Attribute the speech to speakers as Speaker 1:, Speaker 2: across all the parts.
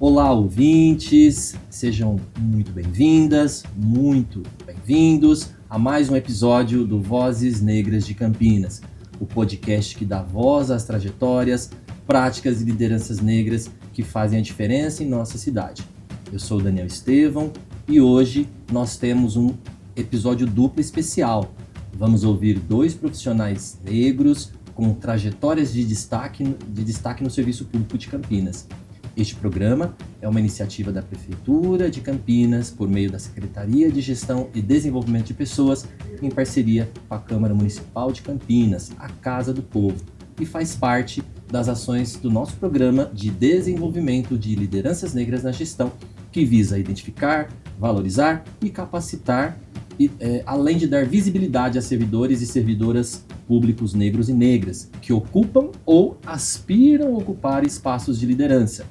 Speaker 1: Olá, ouvintes, sejam muito bem-vindas, muito bem-vindos a mais um episódio do Vozes Negras de Campinas, o podcast que dá voz às trajetórias, práticas e lideranças negras que fazem a diferença em nossa cidade. Eu sou o Daniel Estevão e hoje nós temos um episódio duplo especial. Vamos ouvir dois profissionais negros com trajetórias de destaque no Serviço Público de Campinas. Este programa é uma iniciativa da Prefeitura de Campinas, por meio da Secretaria de Gestão e Desenvolvimento de Pessoas, em parceria com a Câmara Municipal de Campinas, a Casa do Povo, e faz parte das ações do nosso programa de desenvolvimento de lideranças negras na gestão, que visa identificar, valorizar e capacitar, além de dar visibilidade a servidores e servidoras públicos negros e negras, que ocupam ou aspiram a ocupar espaços de liderança.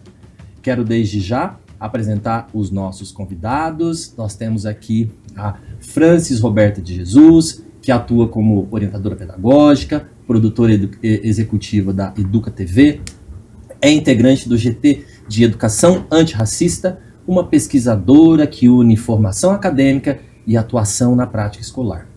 Speaker 1: Quero desde já apresentar os nossos convidados. Nós temos aqui a Francis Roberta de Jesus, que atua como orientadora pedagógica, produtora executiva da Educa TV, é integrante do GT de Educação Antirracista, uma pesquisadora que une formação acadêmica e atuação na prática escolar.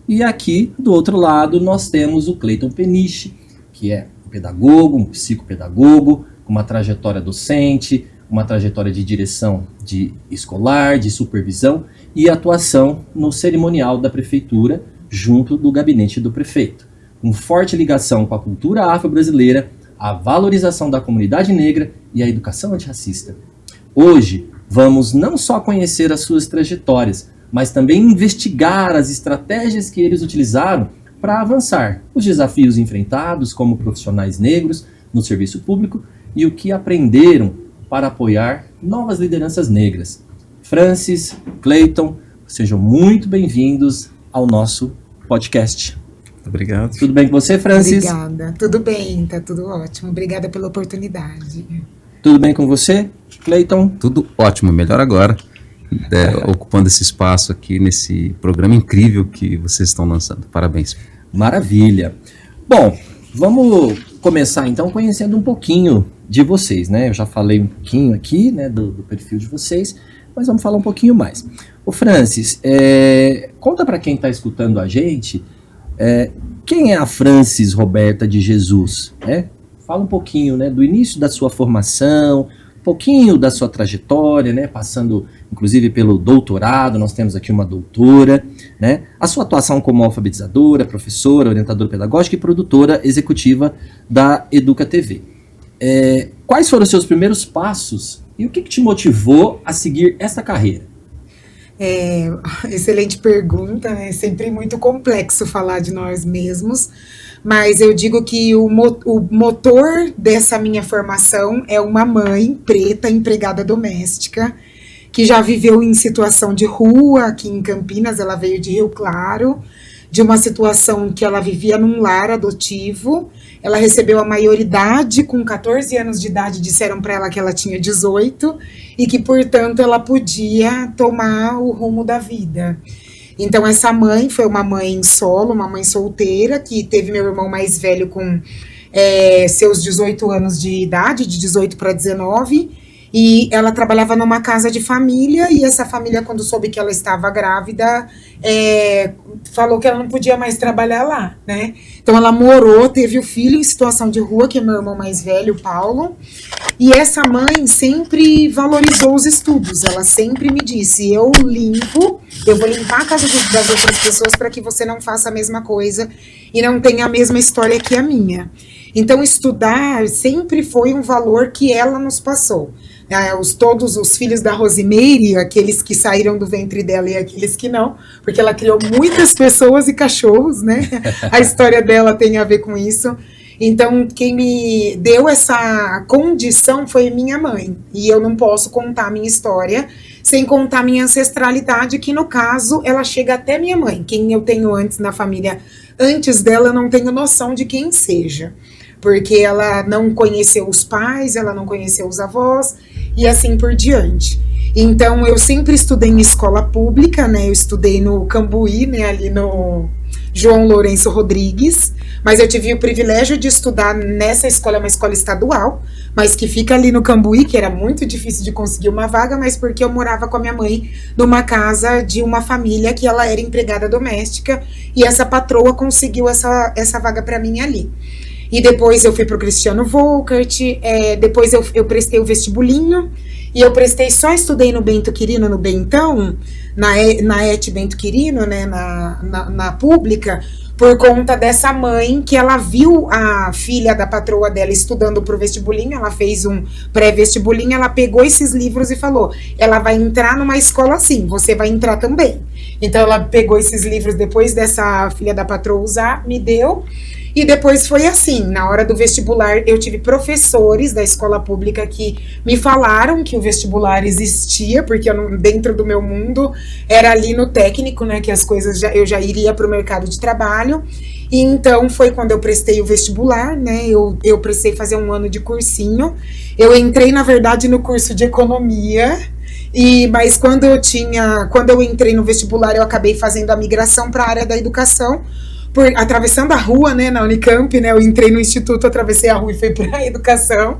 Speaker 1: E aqui, do outro lado, nós temos o Cleiton Peniche, que é um pedagogo, um psicopedagogo, com uma trajetória docente, uma trajetória de direção de escolar, de supervisão e atuação no cerimonial da prefeitura, junto do gabinete do prefeito. Com forte ligação com a cultura afro-brasileira, a valorização da comunidade negra e a educação antirracista. Hoje, vamos não só conhecer as suas trajetórias, mas também investigar as estratégias que eles utilizaram para avançar, os desafios enfrentados como profissionais negros no serviço público e o que aprenderam para apoiar novas lideranças negras. Francis, Cleiton, sejam muito bem-vindos ao nosso podcast.
Speaker 2: Muito obrigado.
Speaker 1: Tudo bem com você, Francis?
Speaker 3: Obrigada. Tudo bem, tá tudo ótimo. Obrigada pela oportunidade.
Speaker 1: Tudo bem com você, Cleiton?
Speaker 2: Tudo ótimo, melhor agora. Ocupando esse espaço aqui nesse programa incrível que vocês estão lançando. Parabéns.
Speaker 1: Maravilha. Bom, vamos começar então conhecendo um pouquinho de vocês, né? Eu já falei um pouquinho aqui, né, do perfil de vocês, mas vamos falar um pouquinho mais. Ô Francis, conta para quem está escutando a gente, quem é a Francis Roberta de Jesus, né? Fala um pouquinho, né, do início da sua formação, um pouquinho da sua trajetória, né, passando inclusive pelo doutorado, nós temos aqui uma doutora, né, a sua atuação como alfabetizadora, professora, orientadora pedagógica e produtora executiva da Educa TV. Quais foram os seus primeiros passos e o que te motivou a seguir essa carreira?
Speaker 3: Excelente pergunta, é sempre muito complexo falar de nós mesmos, mas eu digo que o motor dessa minha formação é uma mãe preta, empregada doméstica, que já viveu em situação de rua aqui em Campinas. Ela veio de Rio Claro, de uma situação que ela vivia num lar adotivo. Ela recebeu a maioridade com 14 anos de idade, disseram para ela que ela tinha 18 e que, portanto, ela podia tomar o rumo da vida. Então, essa mãe foi uma mãe solo, uma mãe solteira, que teve meu irmão mais velho com seus 18 anos de idade, de 18 para 19, e ela trabalhava numa casa de família, e essa família, quando soube que ela estava grávida, falou que ela não podia mais trabalhar lá, né? Então ela morou, teve o filho em situação de rua, que é meu irmão mais velho, Paulo, e essa mãe sempre valorizou os estudos. Ela sempre me disse: eu vou limpar a casa das outras pessoas para que você não faça a mesma coisa e não tenha a mesma história que a minha. Então estudar sempre foi um valor que ela nos passou. Todos os filhos da Rosimeire, aqueles que saíram do ventre dela e aqueles que não, porque ela criou muitas pessoas e cachorros, né? A história dela tem a ver com isso. Então, quem me deu essa condição foi minha mãe. E eu não posso contar a minha história sem contar a minha ancestralidade, que no caso, ela chega até minha mãe. Quem eu tenho antes na família, antes dela, eu não tenho noção de quem seja. Porque ela não conheceu os pais, ela não conheceu os avós, e assim por diante. Então, eu sempre estudei em escola pública, né? Eu estudei no Cambuí, né? Ali João Lourenço Rodrigues, mas eu tive o privilégio de estudar nessa escola, uma escola estadual, mas que fica ali no Cambuí, que era muito difícil de conseguir uma vaga, mas porque eu morava com a minha mãe numa casa de uma família que ela era empregada doméstica, e essa patroa conseguiu essa vaga para mim ali. E depois eu fui para o Cristiano Volkert, depois eu prestei o vestibulinho, e eu só estudei no Bento Quirino, no Bentão, na ET Bento Quirino, né, na pública, por conta dessa mãe, que ela viu a filha da patroa dela estudando pro vestibulinho, ela fez um pré-vestibulinho, ela pegou esses livros e falou, ela vai entrar numa escola assim, você vai entrar também. Então ela pegou esses livros depois dessa filha da patroa usar, me deu, e depois foi assim, na hora do vestibular eu tive professores da escola pública que me falaram que o vestibular existia, porque dentro do meu mundo era ali no técnico, né, que as coisas eu já iria para o mercado de trabalho, e então foi quando eu prestei o vestibular, né, eu precisei fazer um ano de cursinho, eu entrei na verdade no curso de economia, mas quando eu entrei no vestibular eu acabei fazendo a migração para a área da educação, atravessando a rua, né, na Unicamp, né, eu entrei no instituto, atravessei a rua e fui para a educação,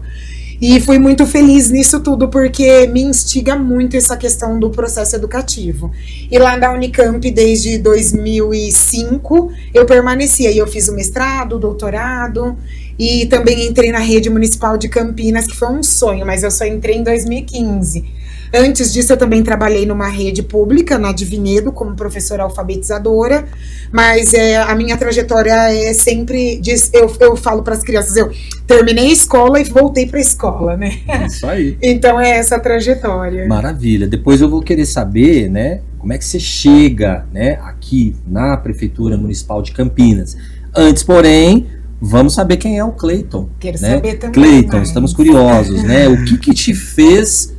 Speaker 3: e fui muito feliz nisso tudo, porque me instiga muito essa questão do processo educativo. E lá na Unicamp, desde 2005, eu permaneci, aí eu fiz o mestrado, o doutorado, e também entrei na rede municipal de Campinas, que foi um sonho, mas eu só entrei em 2015. Antes disso, eu também trabalhei numa rede pública, na Divinedo, como professora alfabetizadora, mas a minha trajetória é sempre, eu falo para as crianças, eu terminei a escola e voltei para a escola, né?
Speaker 1: Isso aí.
Speaker 3: Então é essa trajetória.
Speaker 1: Maravilha. Depois eu vou querer saber, né, como é que você chega, né, aqui na Prefeitura Municipal de Campinas. Antes, porém, vamos saber quem é o Cleiton.
Speaker 3: Quero
Speaker 1: né?
Speaker 3: saber também.
Speaker 1: Cleiton, estamos curiosos, né? O que te fez...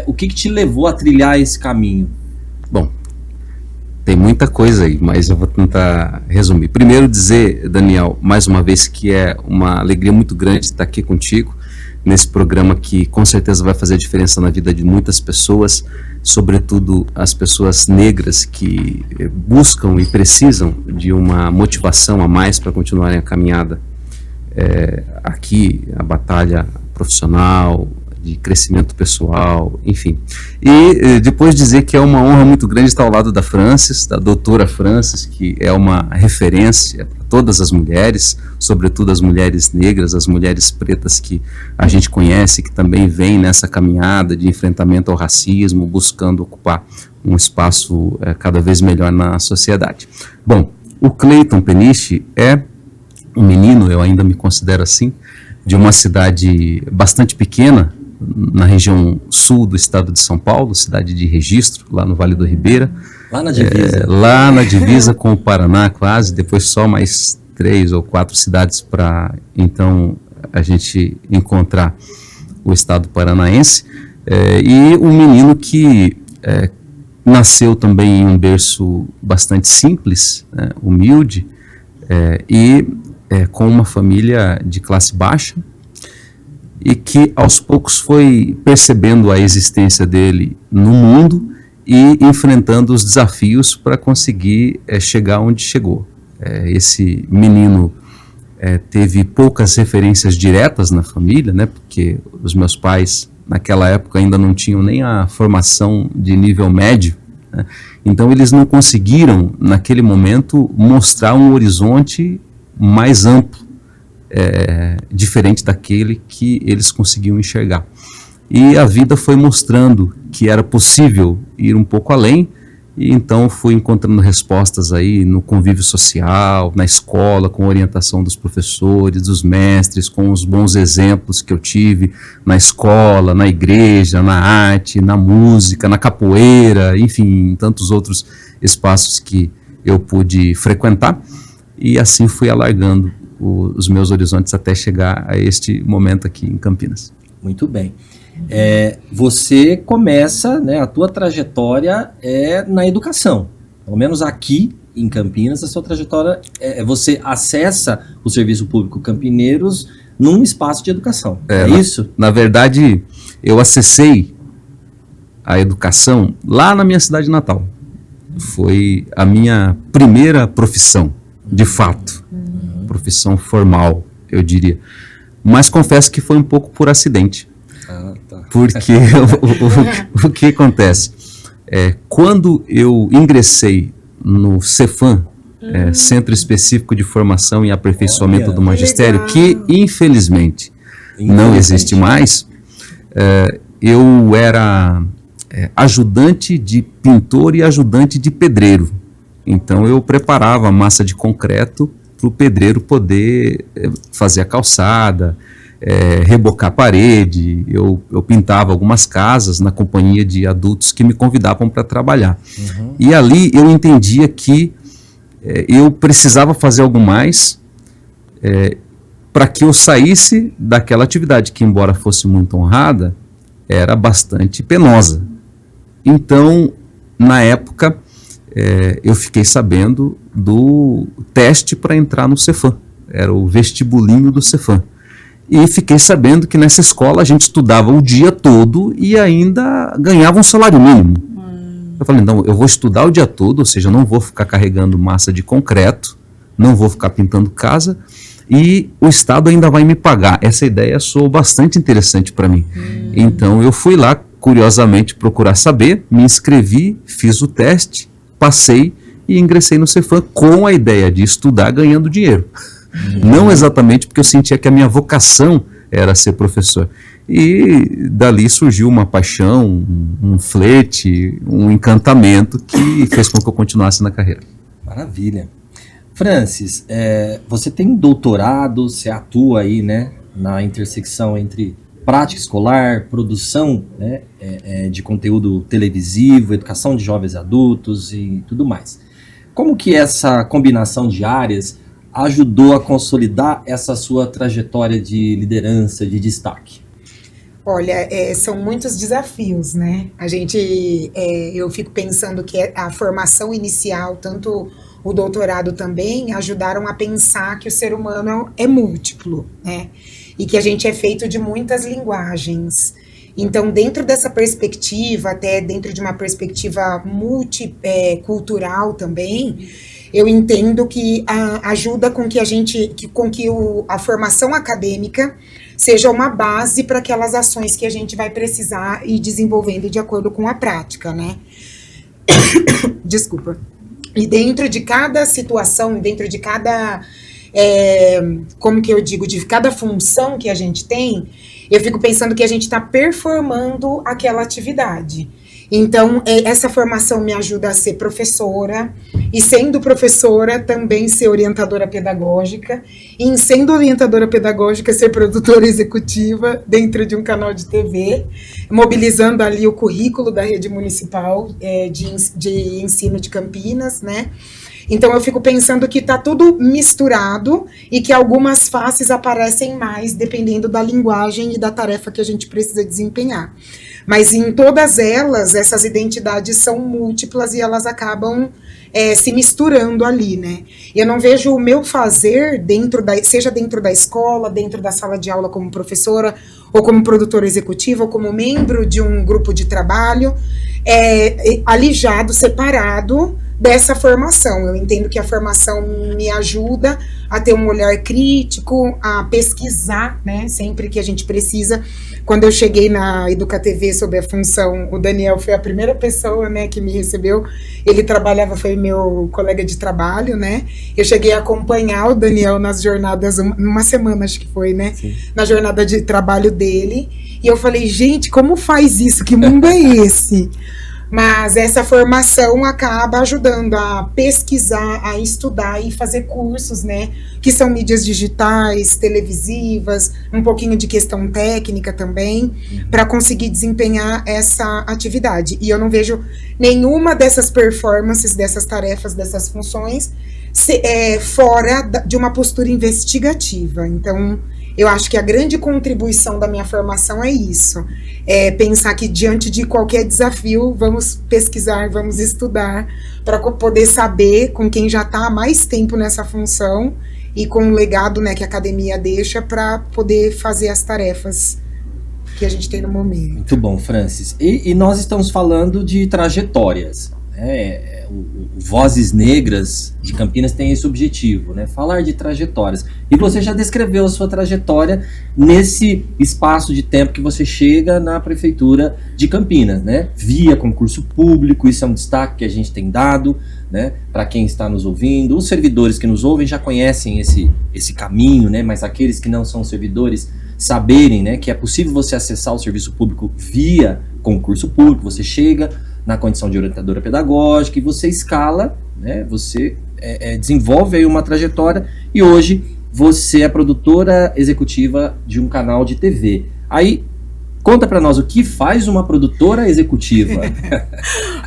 Speaker 1: o que te levou a trilhar esse caminho?
Speaker 2: Bom, tem muita coisa aí, mas eu vou tentar resumir. Primeiro dizer, Daniel, mais uma vez que é uma alegria muito grande estar aqui contigo, nesse programa que com certeza vai fazer a diferença na vida de muitas pessoas, sobretudo as pessoas negras que buscam e precisam de uma motivação a mais para continuarem a caminhada. Aqui, a batalha profissional, de crescimento pessoal, enfim. E depois dizer que é uma honra muito grande estar ao lado da Frances, da doutora Frances, que é uma referência para todas as mulheres, sobretudo as mulheres negras, as mulheres pretas que a gente conhece, que também vêm nessa caminhada de enfrentamento ao racismo, buscando ocupar um espaço cada vez melhor na sociedade. Bom, o Cleiton Peniche é um menino, eu ainda me considero assim, de uma cidade bastante pequena, na região sul do estado de São Paulo, cidade de Registro, lá no Vale do Ribeira.
Speaker 1: Lá na divisa.
Speaker 2: Lá na divisa com o Paraná, quase, depois só mais 3 ou 4 cidades para, então, a gente encontrar o estado paranaense. E um menino que nasceu também em um berço bastante simples, humilde, e com uma família de classe baixa, e que aos poucos foi percebendo a existência dele no mundo e enfrentando os desafios para conseguir chegar onde chegou. Esse menino teve poucas referências diretas na família, né, porque os meus pais naquela época ainda não tinham nem a formação de nível médio, né, então eles não conseguiram naquele momento mostrar um horizonte mais amplo, diferente daquele que eles conseguiam enxergar. E a vida foi mostrando que era possível ir um pouco além, e então fui encontrando respostas aí no convívio social, na escola, com a orientação dos professores, dos mestres, com os bons exemplos que eu tive na escola, na igreja, na arte, na música, na capoeira, enfim, em tantos outros espaços que eu pude frequentar, e assim fui alargando os meus horizontes até chegar a este momento aqui em Campinas.
Speaker 1: Muito bem. Você começa, né, a tua trajetória na educação. Pelo menos aqui em Campinas, a sua trajetória você acessa o Serviço Público Campineiros num espaço de educação. É isso?
Speaker 2: Na verdade, eu acessei a educação lá na minha cidade natal. Foi a minha primeira profissão. de fato, profissão formal, eu diria. Mas confesso que foi um pouco por acidente.
Speaker 1: Tá.
Speaker 2: Porque o que acontece? Quando eu ingressei no Cefam, Centro Específico de Formação e Aperfeiçoamento do Magistério, que infelizmente não existe mais, eu era ajudante de pintor e ajudante de pedreiro. Então eu preparava massa de concreto para o pedreiro poder fazer a calçada, rebocar a parede. Eu pintava algumas casas na companhia de adultos que me convidavam para trabalhar. E ali eu entendia que eu precisava fazer algo mais para que eu saísse daquela atividade que, embora fosse muito honrada, era bastante penosa. Então, na época, eu fiquei sabendo do teste para entrar no Cefam. Era o vestibulinho do Cefam. E fiquei sabendo que nessa escola a gente estudava o dia todo e ainda ganhava um salário mínimo. Eu falei, não, eu vou estudar o dia todo, ou seja, não vou ficar carregando massa de concreto, não vou ficar pintando casa, e o Estado ainda vai me pagar. Essa ideia soou bastante interessante para mim. Então eu fui lá, curiosamente, procurar saber, me inscrevi, fiz o teste, passei e ingressei no Cefam com a ideia de estudar ganhando dinheiro. Não exatamente porque eu sentia que a minha vocação era ser professor. E dali surgiu uma paixão, um flerte, um encantamento que fez com que eu continuasse na carreira.
Speaker 1: Maravilha. Francis, você tem doutorado, você atua aí, né, na intersecção entre prática escolar, produção, né, de conteúdo televisivo, educação de jovens adultos e tudo mais. Como que essa combinação de áreas ajudou a consolidar essa sua trajetória de liderança, de destaque?
Speaker 3: Olha, são muitos desafios, né? Eu fico pensando que a formação inicial, tanto o doutorado também, ajudaram a pensar que o ser humano é múltiplo, né? E que a gente é feito de muitas linguagens. Então, dentro dessa perspectiva, até dentro de uma perspectiva multicultural também, eu entendo que ajuda com que a formação acadêmica seja uma base para aquelas ações que a gente vai precisar ir desenvolvendo de acordo com a prática, né? Desculpa. E dentro de cada situação, dentro de cada, de cada função que a gente tem, eu fico pensando que a gente está performando aquela atividade. Então, essa formação me ajuda a ser professora, e sendo professora, também ser orientadora pedagógica, e em sendo orientadora pedagógica, ser produtora executiva dentro de um canal de TV, mobilizando ali o currículo da rede municipal de ensino de Campinas, né? Então, eu fico pensando que está tudo misturado e que algumas faces aparecem mais, dependendo da linguagem e da tarefa que a gente precisa desempenhar. Mas em todas elas, essas identidades são múltiplas e elas acabam se misturando ali, né? Eu não vejo o meu fazer, seja dentro da escola, dentro da sala de aula como professora, ou como produtora executiva, ou como membro de um grupo de trabalho, alijado, separado dessa formação. Eu entendo que a formação me ajuda a ter um olhar crítico, a pesquisar, né, sempre que a gente precisa. Quando eu cheguei na EducaTV sob a função, o Daniel foi a primeira pessoa, né, que me recebeu. Ele foi meu colega de trabalho, né? Eu cheguei a acompanhar o Daniel nas jornadas, uma semana acho que foi, né? Sim. Na jornada de trabalho dele. E eu falei, gente, como faz isso? Que mundo é esse? Mas essa formação acaba ajudando a pesquisar, a estudar e fazer cursos, né? Que são mídias digitais, televisivas, um pouquinho de questão técnica também, para conseguir desempenhar essa atividade. E eu não vejo nenhuma dessas performances, dessas tarefas, dessas funções, fora de uma postura investigativa. Então, eu acho que a grande contribuição da minha formação é isso. Pensar que diante de qualquer desafio, vamos pesquisar, vamos estudar, para poder saber com quem já está há mais tempo nessa função e com o legado, né, que a academia deixa para poder fazer as tarefas que a gente tem no momento.
Speaker 1: Muito bom, Francis. E nós estamos falando de trajetórias. O Vozes Negras de Campinas tem esse objetivo, né? Falar de trajetórias. E você já descreveu a sua trajetória nesse espaço de tempo que você chega na Prefeitura de Campinas, né? Via concurso público, isso é um destaque que a gente tem dado, né? Para quem está nos ouvindo. Os servidores que nos ouvem já conhecem esse caminho, né? Mas aqueles que não são servidores saberem, né, que é possível você acessar o serviço público via concurso público. Você chega na condição de orientadora pedagógica e você escala, né, você desenvolve aí uma trajetória e hoje você é produtora executiva de um canal de TV. Aí, conta pra nós o que faz uma produtora executiva.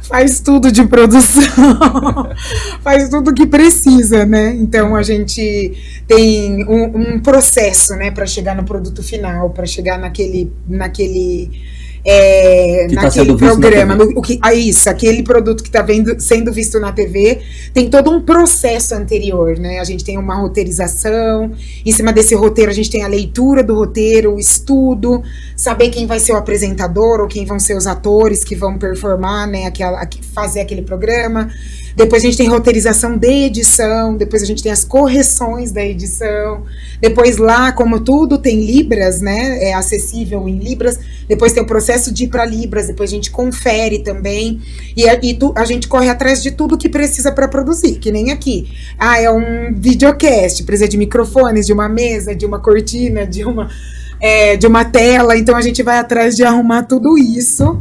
Speaker 3: Faz tudo de produção, faz tudo que precisa, né? Então a gente tem um processo, né, para chegar no produto final, para chegar naquele programa, aquele produto que está sendo visto na TV, tem todo um processo anterior, né? A gente tem uma roteirização, em cima desse roteiro a gente tem a leitura do roteiro, o estudo, saber quem vai ser o apresentador ou quem vão ser os atores que vão performar, né, fazer aquele programa. Depois a gente tem roteirização de edição, depois a gente tem as correções da edição, depois lá, como tudo tem Libras, né, é acessível em Libras, depois tem o processo de ir para Libras, depois a gente confere também, e a gente corre atrás de tudo que precisa para produzir, que nem aqui. É um videocast, precisa de microfones, de uma mesa, de uma cortina, de uma tela, então a gente vai atrás de arrumar tudo isso,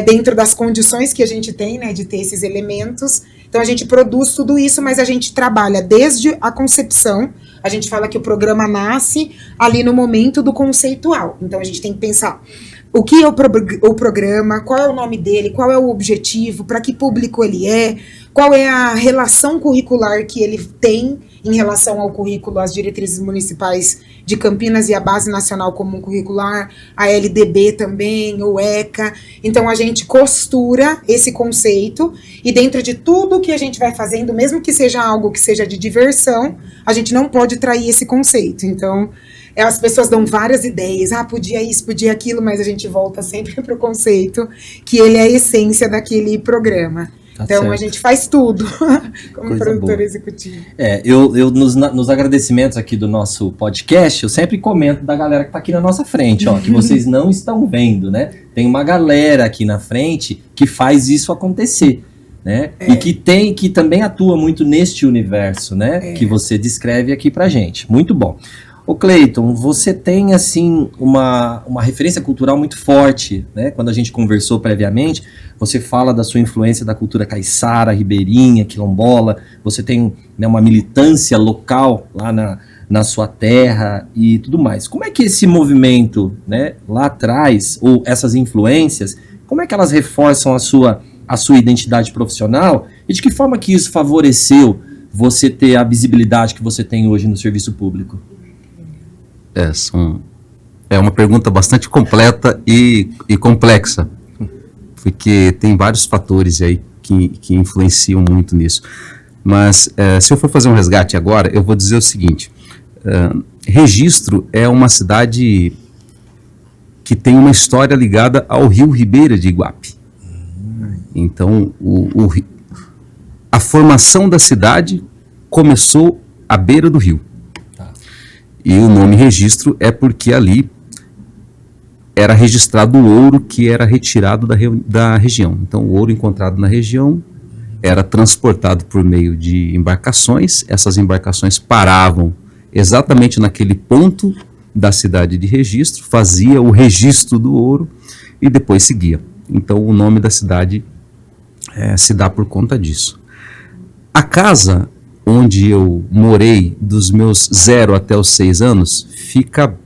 Speaker 3: dentro das condições que a gente tem, né, de ter esses elementos. Então a gente produz tudo isso, mas a gente trabalha desde a concepção. A gente fala que o programa nasce ali no momento do conceitual. Então a gente tem que pensar o que é o programa, qual é o nome dele, qual é o objetivo, para que público ele é, qual é a relação curricular que ele tem em relação ao currículo, às diretrizes municipais de Campinas e a Base Nacional Comum Curricular, a LDB também, o ECA. Então a gente costura esse conceito e dentro de tudo que a gente vai fazendo, mesmo que seja algo que seja de diversão, a gente não pode trair esse conceito. Então as pessoas dão várias ideias, podia isso, podia aquilo, mas a gente volta sempre para o conceito, que ele é a essência daquele programa. Tá, então certo. A gente faz tudo como produtora executiva.
Speaker 1: Eu nos agradecimentos aqui do nosso podcast, eu sempre comento da galera que está aqui na nossa frente, ó, que vocês não estão vendo, né? Tem uma galera aqui na frente que faz isso acontecer, né? E que também atua muito neste universo, né? Que você descreve aqui pra gente. Muito bom. Ô Cleiton, você tem assim uma referência cultural muito forte, né? Quando a gente conversou previamente, você fala da sua influência da cultura caiçara, ribeirinha, quilombola, você tem, né, uma militância local lá na sua terra e tudo mais. Como é que esse movimento, né, lá atrás, ou essas influências, como é que elas reforçam a sua identidade profissional e de que forma que isso favoreceu você ter a visibilidade que você tem hoje no serviço público?
Speaker 2: É uma pergunta bastante completa e complexa, porque tem vários fatores aí que influenciam muito nisso. Mas se eu for fazer um resgate agora, eu vou dizer o seguinte: Registro é uma cidade que tem uma história ligada ao rio Ribeira de Iguape. Então, a formação da cidade começou à beira do rio. E o nome Registro é porque ali era registrado o ouro que era retirado da região. Então, o ouro encontrado na região era transportado por meio de embarcações. Essas embarcações paravam exatamente naquele ponto da cidade de Registro, fazia o registro do ouro e depois seguia. Então, o nome da cidade se dá por conta disso. A casa onde eu morei dos meus 0 até os 6 anos, ficava,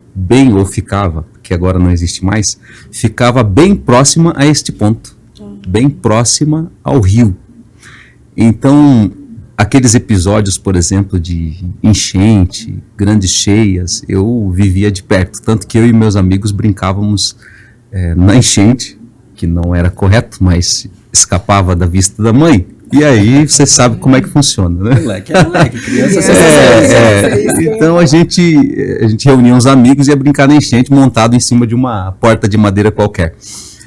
Speaker 2: que agora não existe mais, ficava bem próxima a este ponto, bem próxima ao rio. Então, aqueles episódios, por exemplo, de enchente, grandes cheias, eu vivia de perto, tanto que eu e meus amigos brincávamos na enchente, que não era correto, mas escapava da vista da mãe. E aí você sabe como é que funciona, né?
Speaker 1: Moleque, criança.
Speaker 2: Então a gente reunia uns amigos e ia brincar na enchente montado em cima de uma porta de madeira qualquer.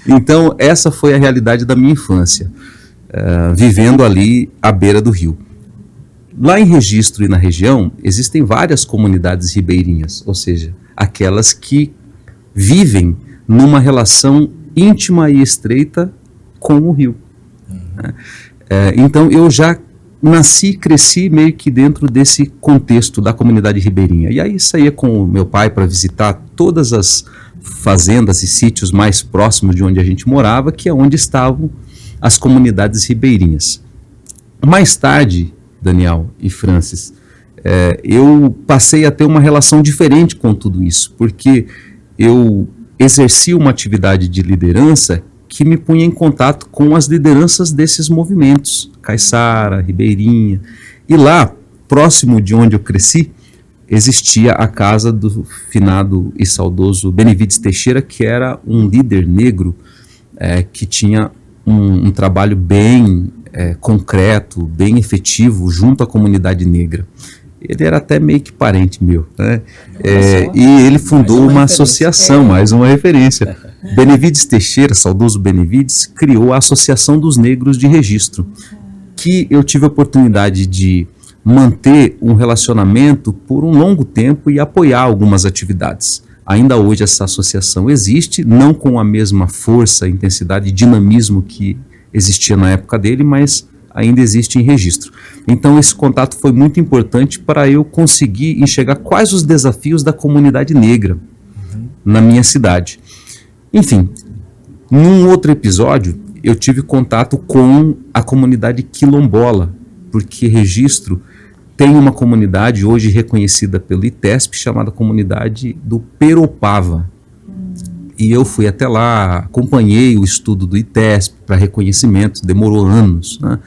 Speaker 2: Então essa foi a realidade da minha infância. vivendo ali à beira do rio. Lá em Registro e na região, existem várias comunidades ribeirinhas, ou seja, aquelas que vivem numa relação íntima e estreita com o rio. Então eu já nasci e cresci meio que dentro desse contexto da comunidade ribeirinha. E aí saía com o meu pai para visitar todas as fazendas e sítios mais próximos de onde a gente morava, que é onde estavam as comunidades ribeirinhas. Mais tarde, Daniel e Francis, eu passei a ter uma relação diferente com tudo isso, porque eu exerci uma atividade de liderança que me punha em contato com as lideranças desses movimentos, Caiçara, Ribeirinha, e lá, próximo de onde eu cresci, existia a casa do finado e saudoso Benevides Teixeira, que era um líder negro que tinha um trabalho bem concreto, bem efetivo junto à comunidade negra. Ele era até meio que parente meu, né? E ele fundou uma associação, mais uma referência. Benevides Teixeira, saudoso Benevides, criou a Associação dos Negros de Registro, que eu tive a oportunidade de manter um relacionamento por um longo tempo e apoiar algumas atividades. Ainda hoje essa associação existe, não com a mesma força, intensidade e dinamismo que existia na época dele, mas ainda existe em Registro. Então esse contato foi muito importante para eu conseguir enxergar quais os desafios da comunidade negra na minha cidade. Enfim, num outro episódio eu tive contato com a comunidade quilombola, porque Registro tem uma comunidade hoje reconhecida pelo ITESP chamada Comunidade do Peropava. E eu fui até lá, acompanhei o estudo do ITESP para reconhecimento, demorou anos, né?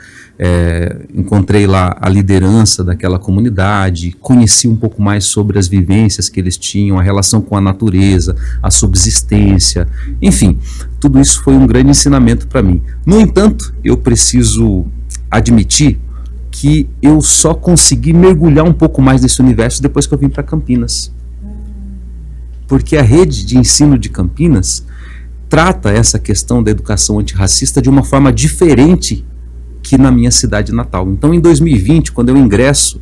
Speaker 2: Encontrei lá a liderança daquela comunidade, conheci um pouco mais sobre as vivências que eles tinham, a relação com a natureza, a subsistência, enfim, tudo isso foi um grande ensinamento para mim. No entanto, eu preciso admitir que eu só consegui mergulhar um pouco mais nesse universo depois que eu vim para Campinas. Porque a rede de ensino de Campinas trata essa questão da educação antirracista de uma forma diferente que na minha cidade natal. Então, em 2020, quando eu ingresso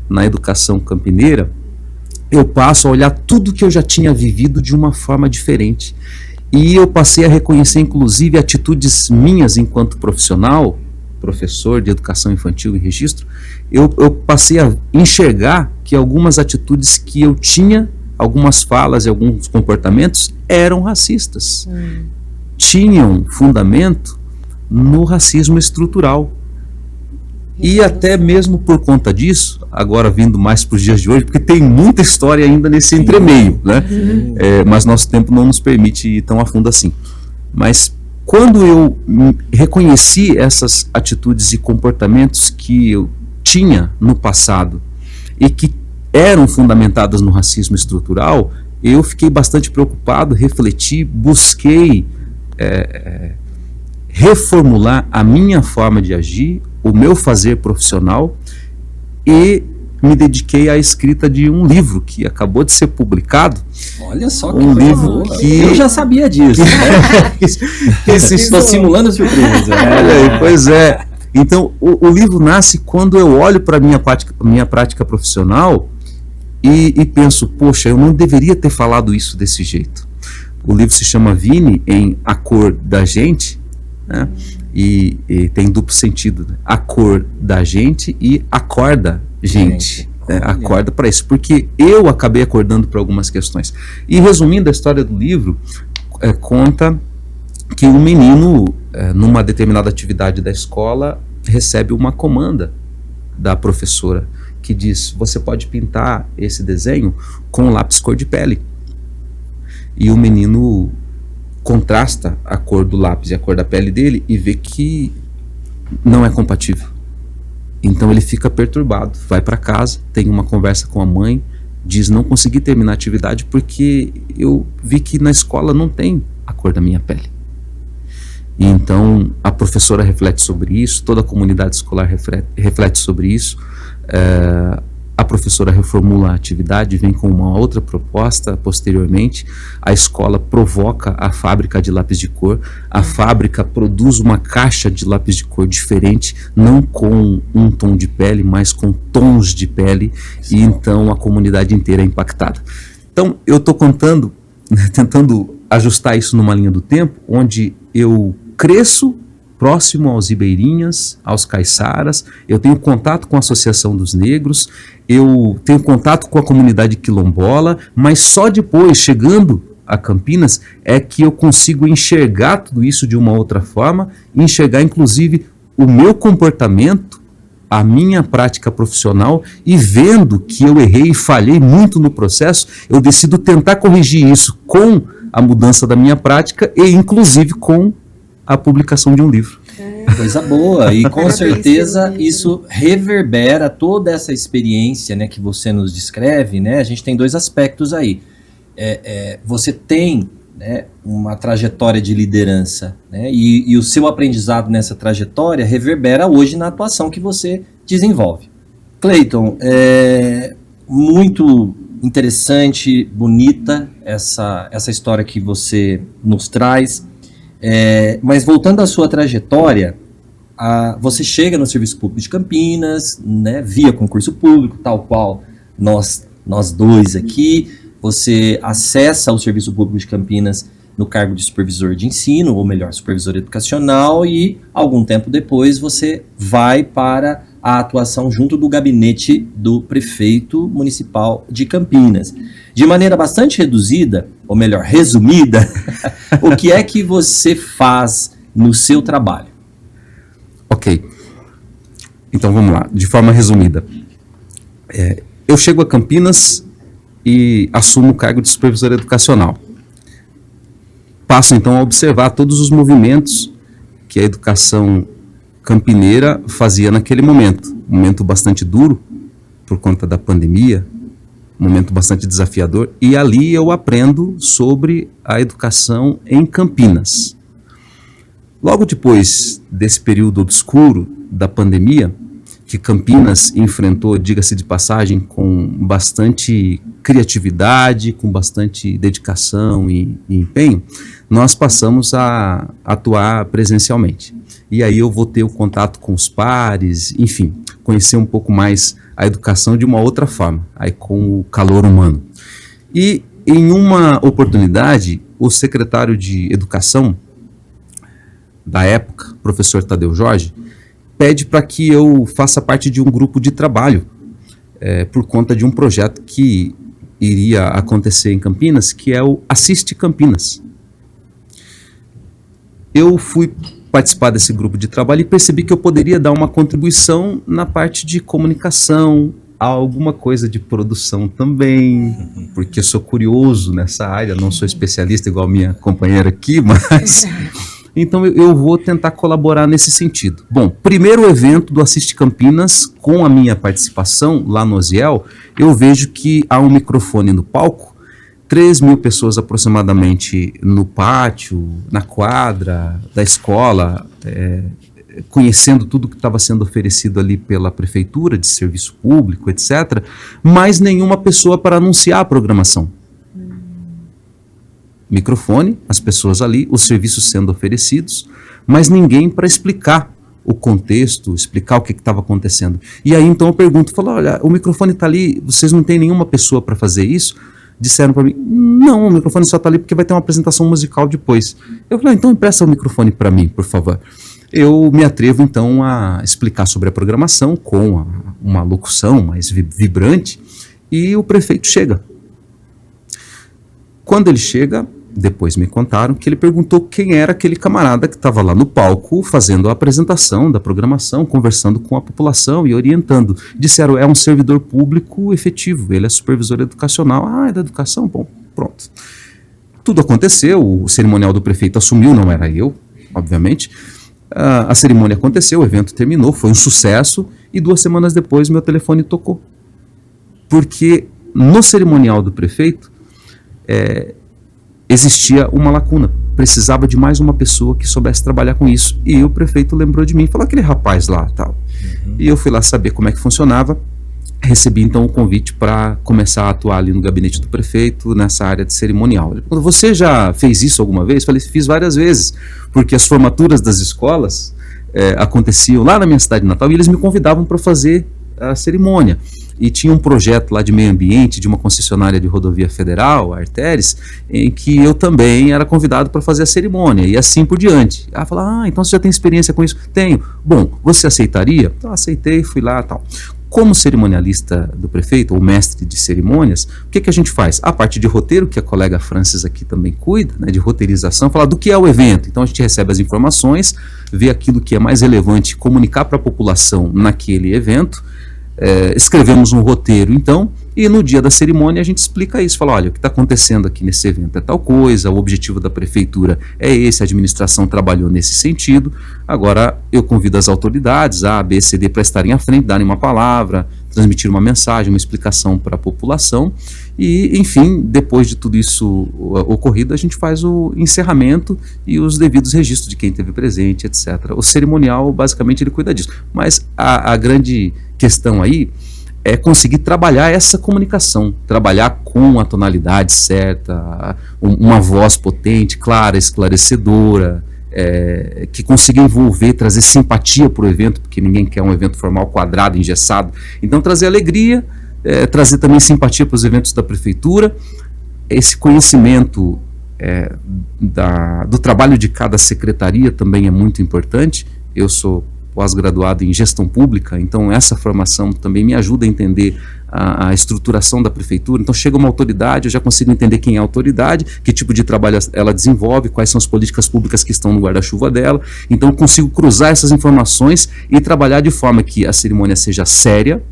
Speaker 2: na educação campineira, eu passo a olhar tudo que eu já tinha vivido de uma forma diferente. E eu passei a reconhecer, inclusive, atitudes minhas enquanto profissional, professor de educação infantil em Registro, eu passei a enxergar que algumas atitudes que eu tinha, algumas falas e alguns comportamentos eram racistas. Tinham fundamento no racismo estrutural. E até mesmo por conta disso, agora vindo mais para os dias de hoje, porque tem muita história ainda nesse entremeio, né? Mas nosso tempo não nos permite ir tão a fundo assim. Mas quando eu reconheci essas atitudes e comportamentos que eu tinha no passado e que eram fundamentadas no racismo estrutural, eu fiquei bastante preocupado, refleti, busquei reformular a minha forma de agir, o meu fazer profissional, e me dediquei à escrita de um livro que acabou de ser publicado.
Speaker 1: Olha só,
Speaker 2: um livro que
Speaker 1: eu já sabia disso, né? Estou simulando a surpresa.
Speaker 2: Pois é. Então o livro nasce quando eu olho para a minha prática profissional e penso, poxa, eu não deveria ter falado isso desse jeito. O livro se chama Vini, em A Cor da Gente, né? E tem duplo sentido, né? A cor da gente e acorda gente. Acorda para isso, porque eu acabei acordando para algumas questões. E resumindo a história do livro, conta que um menino, numa determinada atividade da escola, recebe uma comanda da professora que diz: você pode pintar esse desenho com lápis cor de pele. E o menino contrasta a cor do lápis e a cor da pele dele e vê que não é compatível. Então ele fica perturbado, vai para casa, tem uma conversa com a mãe, diz: não consegui terminar a atividade porque eu vi que na escola não tem a cor da minha pele. E então a professora reflete sobre isso, toda a comunidade escolar reflete sobre isso. a professora reformula a atividade, vem com uma outra proposta posteriormente, a escola provoca a fábrica de lápis de cor, a fábrica produz uma caixa de lápis de cor diferente, não com um tom de pele, mas com tons de pele, e então a comunidade inteira é impactada. Então eu estou contando, tentando ajustar isso numa linha do tempo, onde eu cresço próximo aos ribeirinhas, aos caiçaras, eu tenho contato com a Associação dos Negros, eu tenho contato com a comunidade quilombola, mas só depois, chegando a Campinas, é que eu consigo enxergar tudo isso de uma outra forma, enxergar inclusive o meu comportamento, a minha prática profissional, e vendo que eu errei e falhei muito no processo, eu decido tentar corrigir isso com a mudança da minha prática e inclusive com a publicação de um livro.
Speaker 1: Coisa boa, e com certeza isso reverbera toda essa experiência, né, que você nos descreve, né? A gente tem dois aspectos aí. Você tem, né, uma trajetória de liderança, né, e o seu aprendizado nessa trajetória reverbera hoje na atuação que você desenvolve. Cleiton, muito interessante, bonita essa história que você nos traz. Mas voltando à sua trajetória, você chega no Serviço Público de Campinas, né, via concurso público, tal qual nós dois aqui. Você acessa o Serviço Público de Campinas no cargo de supervisor de ensino, ou melhor, supervisor educacional, e algum tempo depois você vai para a atuação junto do gabinete do prefeito municipal de Campinas. De maneira bastante reduzida, ou melhor, resumida, o que é que você faz no seu trabalho?
Speaker 2: Ok. Então vamos lá, de forma resumida. Eu chego a Campinas e assumo o cargo de supervisor educacional. Passo então a observar todos os movimentos que a educação campineira fazia naquele momento. Um momento bastante duro, por conta da pandemia, um momento bastante desafiador, e ali eu aprendo sobre a educação em Campinas. Logo depois desse período obscuro da pandemia, que Campinas enfrentou, diga-se de passagem, com bastante criatividade, com bastante dedicação e empenho, nós passamos a atuar presencialmente. E aí eu vou ter o contato com os pares, enfim, conhecer um pouco mais a educação de uma outra forma, aí com o calor humano. E em uma oportunidade, o secretário de Educação da época, professor Tadeu Jorge, pede para que eu faça parte de um grupo de trabalho por conta de um projeto que iria acontecer em Campinas, que é o Assiste Campinas. Eu fui participar desse grupo de trabalho e percebi que eu poderia dar uma contribuição na parte de comunicação, alguma coisa de produção também, porque eu sou curioso nessa área, não sou especialista igual minha companheira aqui, mas... Então eu vou tentar colaborar nesse sentido. Bom, primeiro evento do Assiste Campinas, com a minha participação lá no Osiel, eu vejo que há um microfone no palco, 3.000 pessoas aproximadamente no pátio, na quadra da escola, conhecendo tudo que estava sendo oferecido ali pela prefeitura, de serviço público, etc., mas nenhuma pessoa para anunciar a programação. Microfone, as pessoas ali, os serviços sendo oferecidos, mas ninguém para explicar o contexto, explicar o que estava acontecendo. E aí então eu pergunto, falo, olha, o microfone está ali, vocês não têm nenhuma pessoa para fazer isso? Disseram para mim, não, o microfone só está ali porque vai ter uma apresentação musical depois. Eu falei, então empresta o microfone para mim, por favor. Eu me atrevo então a explicar sobre a programação com uma locução mais vibrante, e o prefeito chega. Quando ele chega, depois me contaram que ele perguntou quem era aquele camarada que estava lá no palco fazendo a apresentação da programação, conversando com a população e orientando. Disseram, é um servidor público efetivo, ele é supervisor educacional. Ah, é da educação? Bom, pronto. Tudo aconteceu, o cerimonial do prefeito assumiu, não era eu, obviamente. A cerimônia aconteceu, o evento terminou, foi um sucesso, e 2 semanas depois meu telefone tocou. Porque no cerimonial do prefeito, existia uma lacuna, precisava de mais uma pessoa que soubesse trabalhar com isso, e o prefeito lembrou de mim, falou, aquele rapaz lá, tal. E eu fui lá saber como é que funcionava, recebi então o convite para começar a atuar ali no gabinete do prefeito, nessa área de cerimonial. Ele perguntou: você já fez isso alguma vez? Eu falei: fiz várias vezes, porque as formaturas das escolas aconteciam lá na minha cidade natal e eles me convidavam para fazer a cerimônia. E tinha um projeto lá de meio ambiente de uma concessionária de rodovia federal, a Arteres, em que eu também era convidado para fazer a cerimônia, e assim por diante. Ela falou: então você já tem experiência com isso? Tenho. Bom, você aceitaria? Então aceitei, fui lá e tal. Como cerimonialista do prefeito, ou mestre de cerimônias, o que a gente faz? A parte de roteiro, que a colega Francis aqui também cuida, né, de roteirização, falar do que é o evento. Então a gente recebe as informações, vê aquilo que é mais relevante, comunicar para a população naquele evento, escrevemos um roteiro então, e no dia da cerimônia a gente explica isso, fala: olha, o que está acontecendo aqui nesse evento é tal coisa, o objetivo da prefeitura é esse, a administração trabalhou nesse sentido, agora eu convido as autoridades A, B, C, D para estarem à frente, darem uma palavra, transmitir uma mensagem, uma explicação para a população, e enfim, depois de tudo isso ocorrido, a gente faz o encerramento e os devidos registros de quem esteve presente, etc. O cerimonial, basicamente, ele cuida disso, mas a grande questão aí é conseguir trabalhar essa comunicação, trabalhar com a tonalidade certa, uma voz potente, clara, esclarecedora, que consiga envolver, trazer simpatia para o evento, porque ninguém quer um evento formal quadrado, engessado. Então trazer alegria, trazer também simpatia para os eventos da prefeitura, esse conhecimento do trabalho de cada secretaria também é muito importante. Eu sou pós-graduado em gestão pública, então essa formação também me ajuda a entender a estruturação da prefeitura. Então chega uma autoridade, eu já consigo entender quem é a autoridade, que tipo de trabalho ela desenvolve, quais são as políticas públicas que estão no guarda-chuva dela. Então eu consigo cruzar essas informações e trabalhar de forma que a cerimônia seja séria,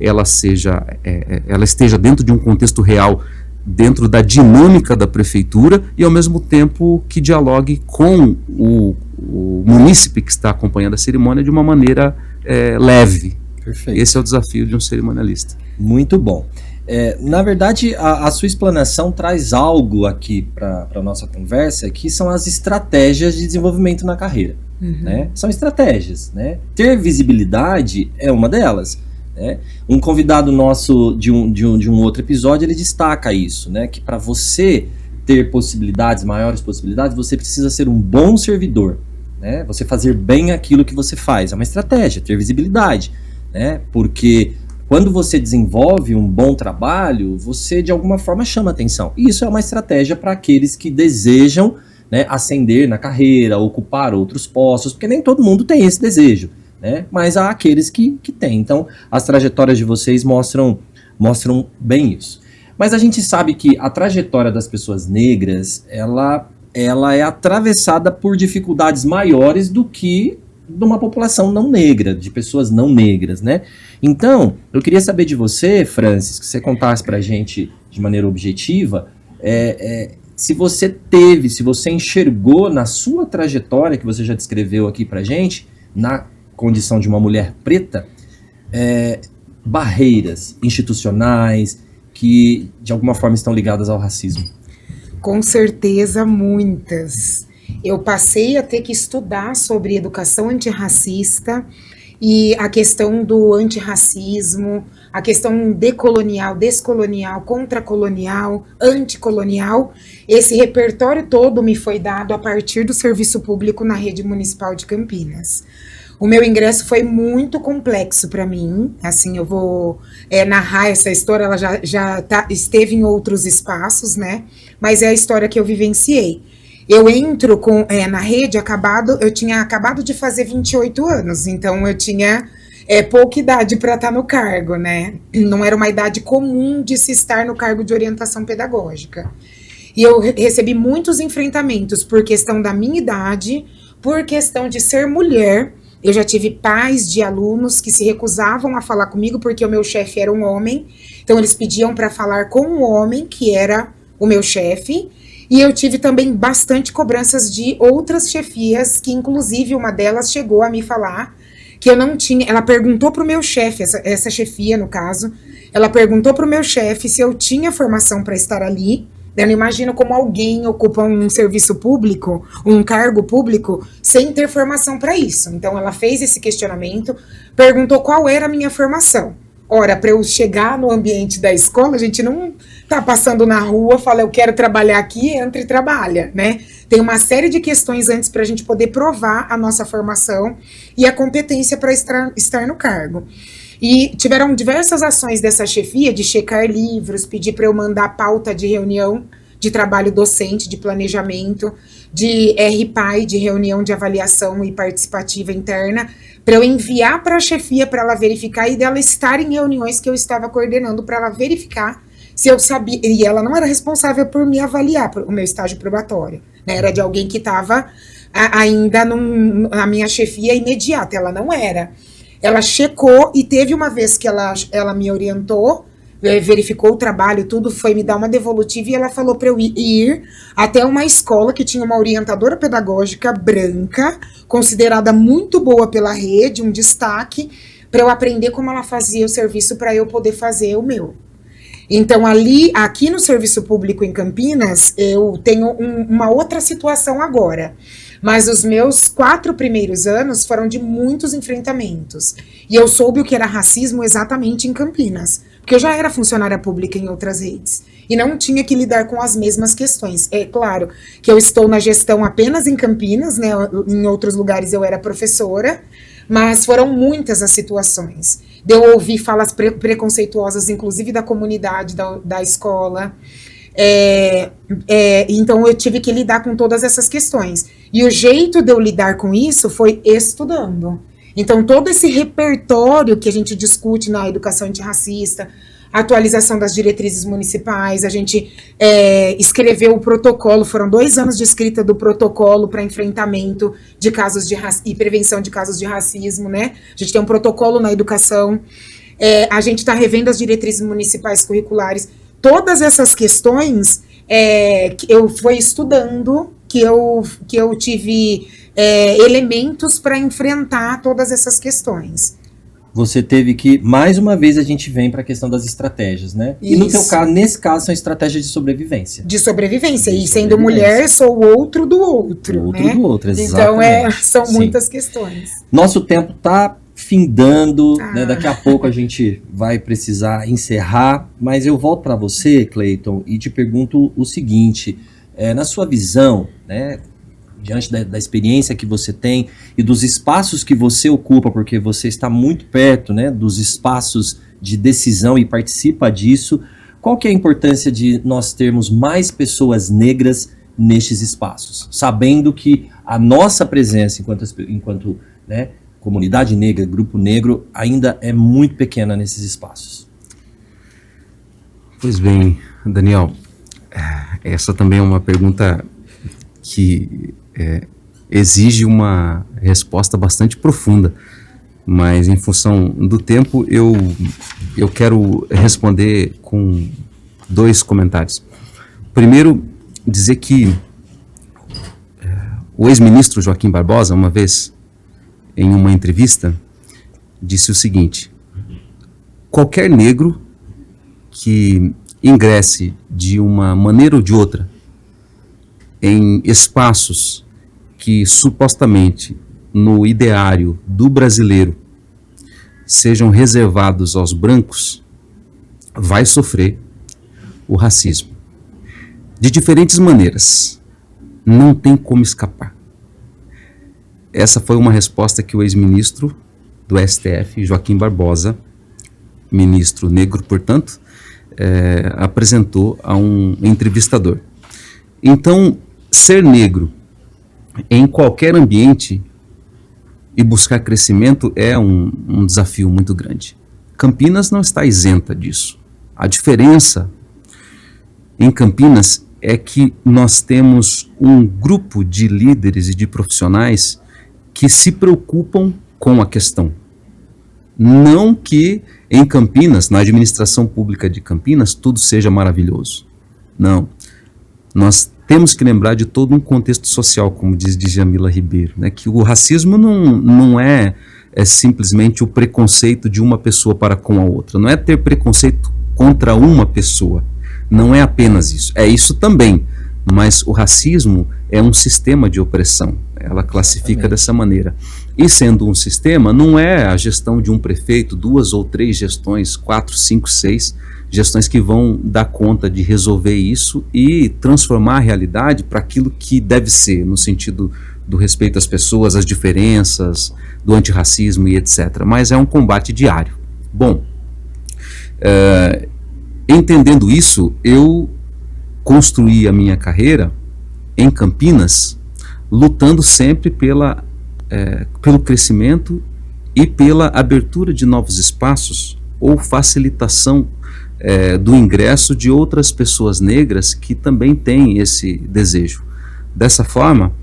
Speaker 2: ela esteja dentro de um contexto real, dentro da dinâmica da prefeitura, e ao mesmo tempo que dialogue com o munícipe que está acompanhando a cerimônia de uma maneira leve.
Speaker 1: Perfeito.
Speaker 2: Esse é o desafio de um cerimonialista.
Speaker 1: Muito bom. Na verdade, a sua explanação traz algo aqui para a nossa conversa, que são as estratégias de desenvolvimento na carreira. Né? São estratégias. Né? Ter visibilidade é uma delas. Um convidado nosso de um outro episódio, ele destaca isso, né? Que para você ter maiores possibilidades, você precisa ser um bom servidor, né? Você fazer bem aquilo que você faz, é uma estratégia, ter visibilidade, né? Porque quando você desenvolve um bom trabalho, você de alguma forma chama atenção, e isso é uma estratégia para aqueles que desejam, né, ascender na carreira, ocupar outros postos, porque nem todo mundo tem esse desejo, né? Mas há aqueles que têm. Então, as trajetórias de vocês mostram bem isso. Mas a gente sabe que a trajetória das pessoas negras, ela é atravessada por dificuldades maiores do que de uma população não negra, de pessoas não negras, né? Então, eu queria saber de você, Francis, que você contasse pra gente de maneira objetiva, se você enxergou na sua trajetória, que você já descreveu aqui pra gente, na condição de uma mulher preta, barreiras institucionais que de alguma forma estão ligadas ao racismo.
Speaker 3: Com certeza, muitas. Eu passei a ter que estudar sobre educação antirracista e a questão do antirracismo, a questão decolonial, descolonial, contracolonial, anticolonial. Esse repertório todo me foi dado a partir do serviço público na rede municipal de Campinas. O meu ingresso foi muito complexo para mim, assim, eu vou narrar essa história, ela já esteve em outros espaços, né, mas é a história que eu vivenciei. Eu entro na rede, eu tinha acabado de fazer 28 anos, então eu tinha pouca idade para estar no cargo, né, não era uma idade comum de se estar no cargo de orientação pedagógica. E eu recebi muitos enfrentamentos por questão da minha idade, por questão de ser mulher. Eu já tive pais de alunos que se recusavam a falar comigo porque o meu chefe era um homem, então eles pediam para falar com um homem que era o meu chefe, e eu tive também bastante cobranças de outras chefias, que inclusive uma delas chegou a me falar que eu não tinha, ela perguntou para o meu chefe, essa chefia no caso, ela perguntou para o meu chefe se eu tinha formação para estar ali. Eu não imagino como alguém ocupa um serviço público, um cargo público, sem ter formação para isso. Então, ela fez esse questionamento, perguntou qual era a minha formação. Ora, para eu chegar no ambiente da escola, a gente não tá passando na rua, fala, eu quero trabalhar aqui, entra e trabalha, né? Tem uma série de questões antes para a gente poder provar a nossa formação e a competência para estar no cargo. E tiveram diversas ações dessa chefia de checar livros, pedir para eu mandar pauta de reunião de trabalho docente, de planejamento, de RPAI, de reunião de avaliação e participativa interna, para eu enviar para a chefia para ela verificar e dela estar em reuniões que eu estava coordenando para ela verificar se eu sabia. E ela não era responsável por me avaliar, o meu estágio probatório, né? Era de alguém que estava ainda na minha chefia imediata, ela não era. Ela checou e teve uma vez que ela me orientou, verificou o trabalho, tudo, foi me dar uma devolutiva e ela falou para eu ir até uma escola que tinha uma orientadora pedagógica branca, considerada muito boa pela rede, um destaque, para eu aprender como ela fazia o serviço para eu poder fazer o meu. Então, aqui no serviço público em Campinas, eu tenho uma outra situação agora. Mas os meus 4 primeiros anos foram de muitos enfrentamentos. E eu soube o que era racismo exatamente em Campinas. Porque eu já era funcionária pública em outras redes. E não tinha que lidar com as mesmas questões. É claro que eu estou na gestão apenas em Campinas, né? Em outros lugares eu era professora. Mas foram muitas as situações. De eu ouvir falas preconceituosas, inclusive da comunidade da escola. Então eu tive que lidar com todas essas questões. E o jeito de eu lidar com isso foi estudando. Então todo esse repertório que a gente discute na educação antirracista, atualização das diretrizes municipais, a gente escreveu o protocolo, foram 2 anos de escrita do protocolo para enfrentamento de casos de e prevenção de casos de racismo, né? A gente tem um protocolo na educação, a gente está revendo as diretrizes municipais curriculares. Todas essas questões que eu fui estudando, que eu tive elementos para enfrentar todas essas questões.
Speaker 1: Você teve que, mais uma vez, a gente vem para a questão das estratégias, né? Isso. E no teu caso, nesse caso, são estratégias de sobrevivência.
Speaker 3: De sobrevivência. E sendo mulher, sou o outro do outro.
Speaker 1: Outro
Speaker 3: né?
Speaker 1: do outro, exatamente.
Speaker 3: Então, são muitas questões.
Speaker 1: Nosso tempo está findando, né? Daqui a pouco a gente vai precisar encerrar, mas eu volto para você, Cleiton, e te pergunto o seguinte, na sua visão, né? Diante da experiência que você tem e dos espaços que você ocupa, porque você está muito perto, né, dos espaços de decisão e participa disso, qual que é a importância de nós termos mais pessoas negras nestes espaços? Sabendo que a nossa presença enquanto né, comunidade negra, grupo negro, ainda é muito pequena nesses espaços.
Speaker 2: Pois bem, Daniel, essa também é uma pergunta que exige uma resposta bastante profunda, mas em função do tempo eu quero responder com 2 comentários. Primeiro, dizer que o ex-ministro Joaquim Barbosa, uma vez em uma entrevista, disse o seguinte: qualquer negro que ingresse de uma maneira ou de outra em espaços que supostamente no ideário do brasileiro sejam reservados aos brancos, vai sofrer o racismo. De diferentes maneiras. Não tem como escapar. Essa foi uma resposta que o ex-ministro do STF, Joaquim Barbosa, ministro negro, portanto, apresentou a um entrevistador. Então, ser negro em qualquer ambiente e buscar crescimento é um desafio muito grande. Campinas não está isenta disso. A diferença em Campinas é que nós temos um grupo de líderes e de profissionais que se preocupam com a questão. Não que em Campinas, na administração pública de Campinas, tudo seja maravilhoso. Não. Nós temos que lembrar de todo um contexto social, como diz Djamila Ribeiro, né? Que o racismo não é simplesmente o preconceito de uma pessoa para com a outra, não é ter preconceito contra uma pessoa, não é apenas isso, é isso também, mas o racismo é um sistema de opressão, ela classifica dessa maneira. E sendo um sistema, não é a gestão de um prefeito, 2 ou 3 gestões, 4, 5, 6 gestões que vão dar conta de resolver isso e transformar a realidade para aquilo que deve ser, no sentido do respeito às pessoas, às diferenças, do antirracismo e etc. Mas é um combate diário. Bom, entendendo isso, eu construí a minha carreira em Campinas, lutando sempre pelo crescimento e pela abertura de novos espaços ou facilitação do ingresso de outras pessoas negras que também têm esse desejo. Dessa forma,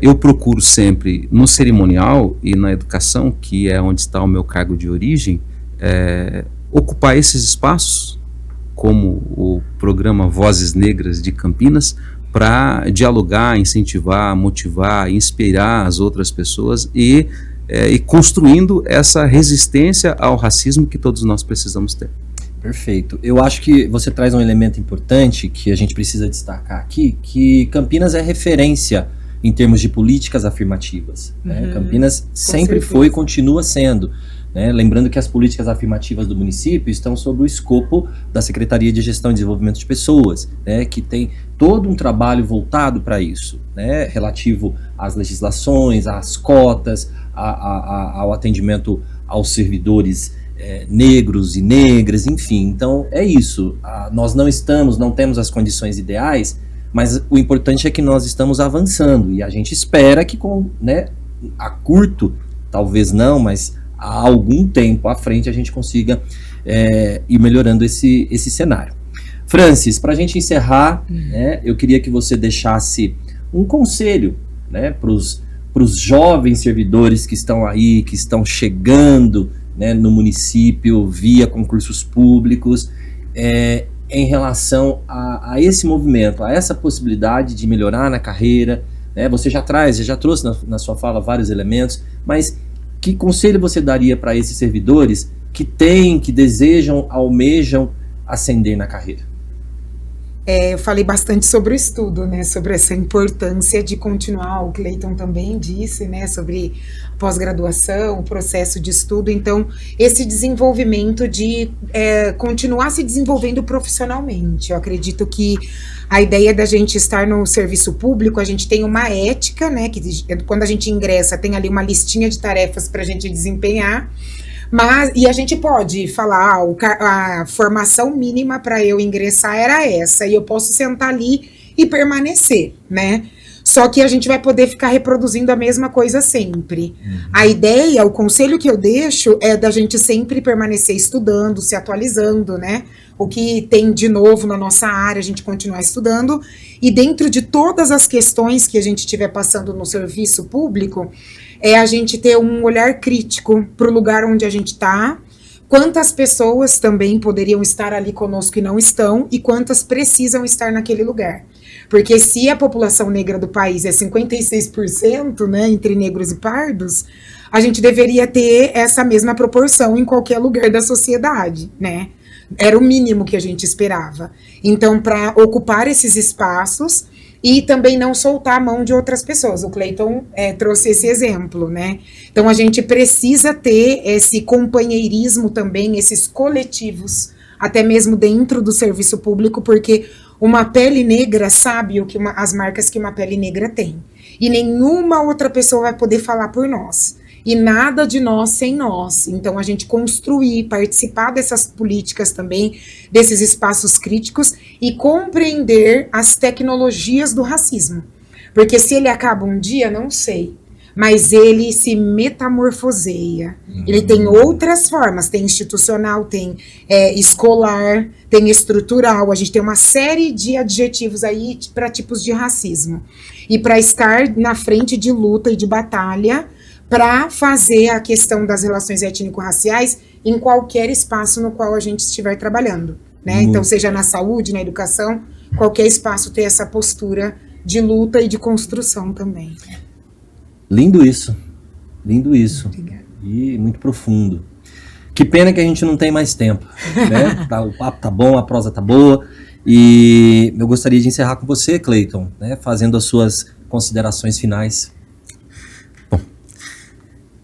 Speaker 2: eu procuro sempre no cerimonial e na educação, que é onde está o meu cargo de origem, ocupar esses espaços, como o programa Vozes Negras de Campinas, para dialogar, incentivar, motivar, inspirar as outras pessoas e construindo essa resistência ao racismo que todos nós precisamos ter.
Speaker 1: Perfeito. Eu acho que você traz um elemento importante que a gente precisa destacar aqui, que Campinas é referência em termos de políticas afirmativas. Né? Campinas sempre foi e continua sendo. Né? Lembrando que as políticas afirmativas do município estão sob o escopo da Secretaria de Gestão e Desenvolvimento de Pessoas, né? Que tem todo um trabalho voltado para isso, né? Relativo às legislações, às cotas, ao atendimento aos servidores negros e negras, enfim. Então é isso, nós não temos as condições ideais, mas o importante é que nós estamos avançando e a gente espera que a curto, talvez não, mas há algum tempo à frente a gente consiga ir melhorando esse cenário. Francis, para a gente encerrar, né, eu queria que você deixasse um conselho, né, para os jovens servidores que estão aí, que estão chegando, né, no município via concursos públicos, em relação a esse movimento, a essa possibilidade de melhorar na carreira. Né? Você já trouxe na sua fala vários elementos, mas que conselho você daria para esses servidores que desejam, almejam ascender na carreira?
Speaker 3: Eu falei bastante sobre o estudo, né, sobre essa importância de continuar, o Cleiton também disse, né, sobre pós-graduação, o processo de estudo, então esse desenvolvimento de continuar se desenvolvendo profissionalmente. Eu acredito que a ideia da gente estar no serviço público, a gente tem uma ética, né, que quando a gente ingressa tem ali uma listinha de tarefas para a gente desempenhar, e a gente pode falar, a formação mínima para eu ingressar era essa, e eu posso sentar ali e permanecer, né? Só que a gente vai poder ficar reproduzindo a mesma coisa sempre. A ideia, o conselho que eu deixo é da gente sempre permanecer estudando, se atualizando, né? O que tem de novo na nossa área, a gente continuar estudando, e dentro de todas as questões que a gente estiver passando no serviço público, a gente ter um olhar crítico para o lugar onde a gente está, quantas pessoas também poderiam estar ali conosco e não estão, e quantas precisam estar naquele lugar. Porque se a população negra do país é 56%, né, entre negros e pardos, a gente deveria ter essa mesma proporção em qualquer lugar da sociedade, né? Era o mínimo que a gente esperava. Então, para ocupar esses espaços e também não soltar a mão de outras pessoas. O Cleiton trouxe esse exemplo, né? Então, a gente precisa ter esse companheirismo também, esses coletivos, até mesmo dentro do serviço público, porque uma pele negra sabe as marcas que uma pele negra tem. E nenhuma outra pessoa vai poder falar por nós. E nada de nós sem nós. Então, a gente construir, participar dessas políticas também, desses espaços críticos e compreender as tecnologias do racismo. Porque se ele acaba um dia, não sei. Mas ele se metamorfoseia. Ele tem outras formas, tem institucional, tem escolar, tem estrutural. A gente tem uma série de adjetivos aí para tipos de racismo. E para estar na frente de luta e de batalha, para fazer a questão das relações étnico-raciais em qualquer espaço no qual a gente estiver trabalhando, né? Então, seja na saúde, na educação, qualquer espaço ter essa postura de luta e de construção também.
Speaker 1: Lindo isso.
Speaker 3: Obrigada.
Speaker 1: E muito profundo. Que pena que a gente não tem mais tempo, né? O papo tá bom, a prosa tá boa, e eu gostaria de encerrar com você, Cleiton, né? Fazendo as suas considerações finais.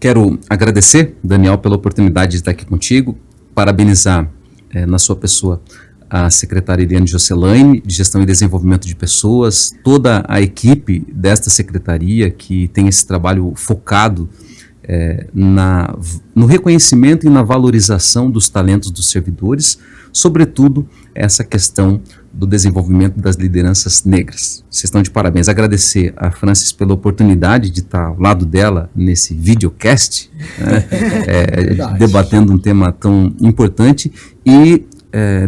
Speaker 2: quero agradecer, Daniel, pela oportunidade de estar aqui contigo, parabenizar na sua pessoa a secretária Eliane Jocelaine, de Gestão e Desenvolvimento de Pessoas, toda a equipe desta secretaria que tem esse trabalho focado no reconhecimento e na valorização dos talentos dos servidores, sobretudo essa questão do desenvolvimento das lideranças negras. Vocês estão de parabéns. Agradecer a Francis pela oportunidade de estar ao lado dela nesse videocast, né, debatendo um tema tão importante e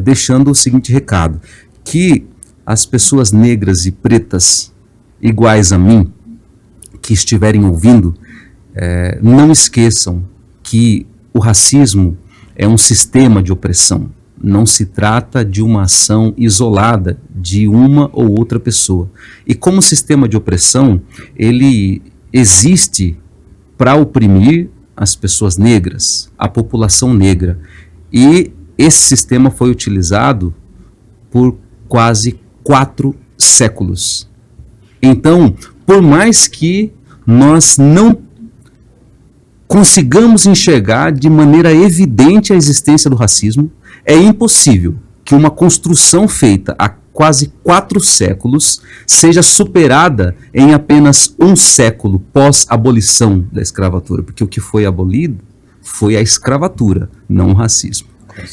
Speaker 2: deixando o seguinte recado, que as pessoas negras e pretas iguais a mim, que estiverem ouvindo, não esqueçam que o racismo é um sistema de opressão. Não se trata de uma ação isolada de uma ou outra pessoa. E como sistema de opressão, ele existe para oprimir as pessoas negras, a população negra. E esse sistema foi utilizado por quase 4 séculos. Então, por mais que nós não consigamos enxergar de maneira evidente a existência do racismo, é impossível que uma construção feita há quase 4 séculos seja superada em apenas 1 século pós-abolição da escravatura, porque o que foi abolido foi a escravatura, não o racismo.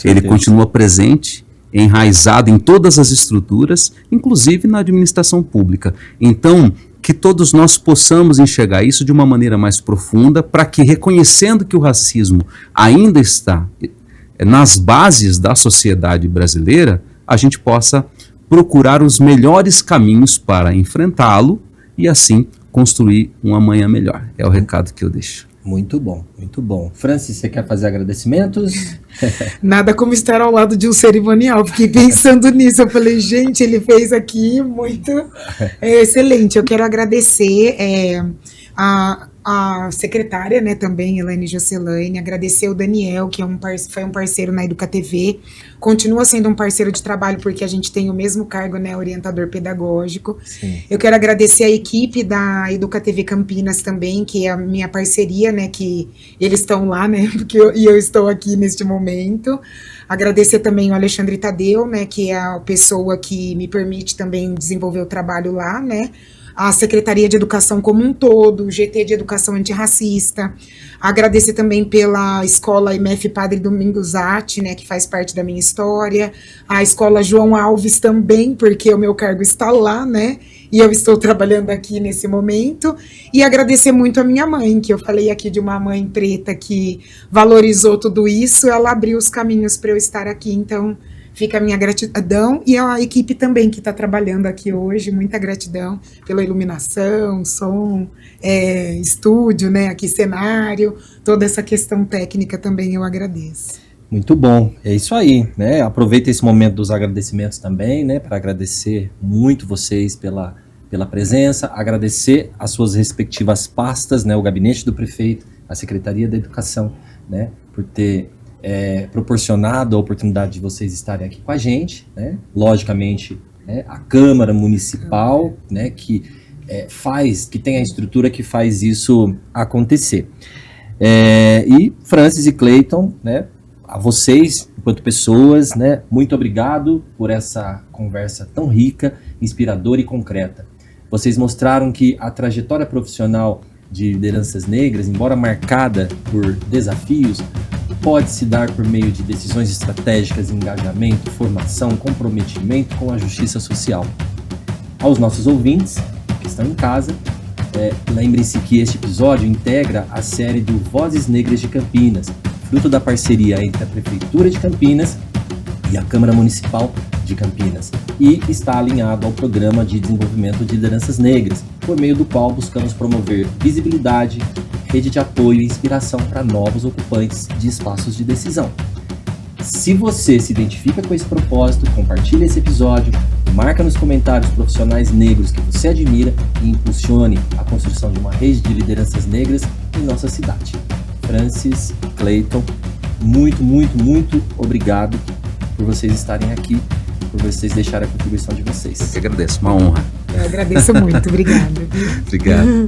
Speaker 2: Ele continua presente, enraizado em todas as estruturas, inclusive na administração pública. Então, que todos nós possamos enxergar isso de uma maneira mais profunda, para que, reconhecendo que o racismo ainda está nas bases da sociedade brasileira, a gente possa procurar os melhores caminhos para enfrentá-lo e assim construir um amanhã melhor. É o recado que eu deixo.
Speaker 1: Muito bom, muito bom. Francis, você quer fazer agradecimentos?
Speaker 3: Nada como estar ao lado de um cerimonial. Fiquei pensando nisso. Eu falei, gente, ele fez aqui muito excelente. Eu quero agradecer a secretária, né, também, Eliane Jocelaine, agradecer o Daniel, que foi um parceiro na Educa TV, continua sendo um parceiro de trabalho, porque a gente tem o mesmo cargo, né, orientador pedagógico. Sim. Eu quero agradecer a equipe da Educa TV Campinas também, que é a minha parceria, né, que eles estão lá, né, e eu estou aqui neste momento. Agradecer também o Alexandre Tadeu, né, que é a pessoa que me permite também desenvolver o trabalho lá, né, a Secretaria de Educação como um todo, o GT de Educação Antirracista, agradecer também pela Escola MF Padre Domingos Zatti, né, que faz parte da minha história, a Escola João Alves também, porque o meu cargo está lá, né, e eu estou trabalhando aqui nesse momento, e agradecer muito a minha mãe, que eu falei aqui de uma mãe preta que valorizou tudo isso, ela abriu os caminhos para eu estar aqui, então fica a minha gratidão e a equipe também que está trabalhando aqui hoje, muita gratidão pela iluminação, som, estúdio, né, aqui cenário, toda essa questão técnica também eu agradeço.
Speaker 1: Muito bom, é isso aí, né, aproveita esse momento dos agradecimentos também, né, para agradecer muito vocês pela presença, agradecer as suas respectivas pastas, né, o gabinete do prefeito, a Secretaria da Educação, né, por ter proporcionado a oportunidade de vocês estarem aqui com a gente, né? Logicamente, né, a Câmara Municipal, né, que tem a estrutura que faz isso acontecer. E Francis e Clayton, né, a vocês, enquanto pessoas, né, muito obrigado por essa conversa tão rica, inspiradora e concreta. Vocês mostraram que a trajetória profissional de lideranças negras, embora marcada por desafios, pode se dar por meio de decisões estratégicas, engajamento, formação, comprometimento com a justiça social. Aos nossos ouvintes que estão em casa, lembrem-se que este episódio integra a série do Vozes Negras de Campinas, fruto da parceria entre a Prefeitura de Campinas e a Câmara Municipal de Campinas, e está alinhado ao Programa de Desenvolvimento de Lideranças Negras, por meio do qual buscamos promover visibilidade, rede de apoio e inspiração para novos ocupantes de espaços de decisão. Se você se identifica com esse propósito, compartilhe esse episódio, marca nos comentários profissionais negros que você admira e impulsione a construção de uma rede de lideranças negras em nossa cidade. Francis, Clayton, muito, muito, muito obrigado por vocês estarem aqui, por vocês deixarem a contribuição de vocês.
Speaker 2: Eu que agradeço, uma honra.
Speaker 3: Eu agradeço muito, obrigada.
Speaker 2: Obrigado.